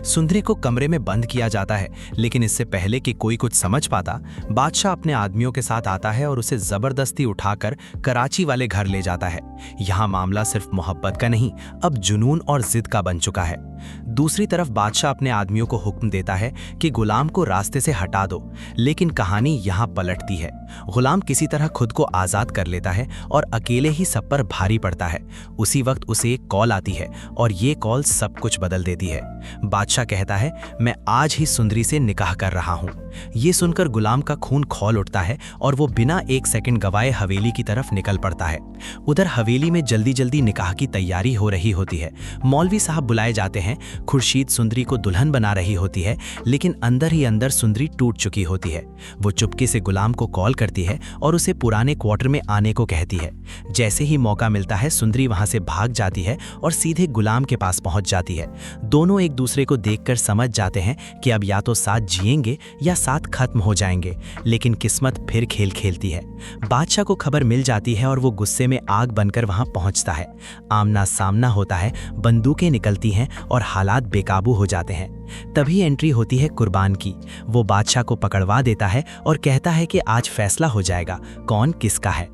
सुंदरी को कमरे में बंद किया जाता है, लेकिन इससे पहले कि कोई कुछ समझ पाता, बादशाह अपने आदमियों के साथ आता है और उसे जबरदस्ती उठाकर कराची वाले घर ले जाता है। यहाँ मामला सिर्फ मोहब्बत का नहीं, अब जुनून और जिद का बन चुका है। दूसरी तरफ बादशाह अपने आदमियों को हुक्म देता है कि गुलाम को रास्ते से हटा दो, लेकिन कहानी यहाँ पलटती है। गुलाम किसी तरह खुद को आजाद कर लेता है और अकेले ही सब पर भारी पड़ता है। उसी वक्त उसे एक कॉल आती है और ये कॉल सब कुछ बदल देती है। बादशाह कहता है, मैं आज ही सुंदरी से निकाह कर रहा हूँ। ये सुनकर गुलाम का खून खौल उठता है और वो बिना एक सेकंड गवाए हवेली की तरफ निकल पड़ता है। उधर हवेली में जल्दी जल्दी निकाह की तैयारी हो रही होती है। मौलवी साहब बुलाए जाते हैं। खुर्शीद सुंदरी को दुल्हन बना रही होती है, लेकिन अंदर ही अंदर सुंदरी टूट चुकी होती है। वो चुपके से गुलाम को कॉल करती है और उसे पुराने क्वार्टर में आने को कहती है। जैसे ही मौका मिलता है, सुंदरी वहां से भाग जाती है और सीधे गुलाम के पास पहुंच जाती है। दोनों एक दूसरे को देखकर समझ जाते हैं कि अब या तो साथ जिएंगे या साथ खत्म हो जाएंगे, लेकिन किस्मत फिर खेल खेलती है। बादशाह को खबर मिल जाती है और वो गुस्से में आग बनकर वहां पहुंचता है। आमना सामना होता है, बंदूकें निकलती हैं और हालात बेकाबू हो जाते हैं। तभी एंट्री होती है कुर्बान की। वो बादशाह को पकड़वा देता है और कहता है कि आज फैसला हो जाएगा कौन किसका है।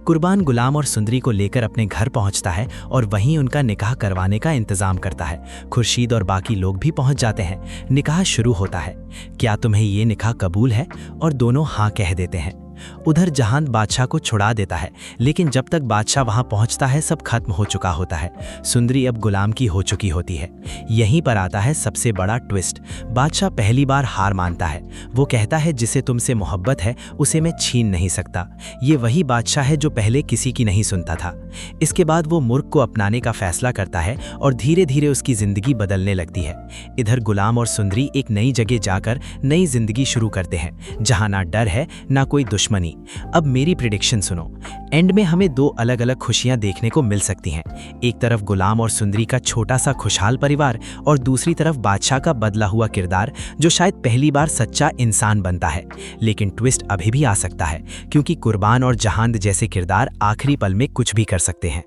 कुर्बान गुलाम और सुंदरी को लेकर अपने घर पहुंचता है और वहीं उनका निकाह करवाने का इंतजाम करता है। खुर्शीद और बाकी लोग भी पहुंच जाते हैं। निकाह शुरू होता है। क्या तुम्हें ये निकाह कबूल है? और दोनों हाँ कह देते हैं। उधर जहान बादशाह को छुड़ा देता है, लेकिन जब तक बादशाह वहां पहुंचता है सब खत्म हो चुका होता है। सुंदरी अब गुलाम की हो चुकी होती है। यहीं पर आता है सबसे बड़ा ट्विस्ट। बादशाह पहली बार हार मानता है। वो कहता है, जिसे तुमसे मोहब्बत है उसे मैं छीन नहीं सकता। ये वही बादशाह है जो पहले किसी की नहीं सुनता था। इसके बाद वो मुर्ख को अपनाने का फैसला करता है और धीरे धीरे उसकी जिंदगी बदलने लगती है। इधर गुलाम और सुंदरी एक नई जगह जाकर नई जिंदगी शुरू करते हैं, जहां ना डर है ना कोई दुश्मनी। अब मेरी प्रेडिक्शन सुनो। एंड में हमें दो अलग अलग खुशियां देखने को मिल सकती हैं। एक तरफ गुलाम और सुंदरी का छोटा सा खुशहाल परिवार और दूसरी तरफ बादशाह का बदला हुआ किरदार, जो शायद पहली बार सच्चा इंसान बनता है। लेकिन ट्विस्ट अभी भी आ सकता है, क्योंकि कुर्बान और जहान जैसे किरदार आखिरी पल में कुछ भी कर सकते हैं।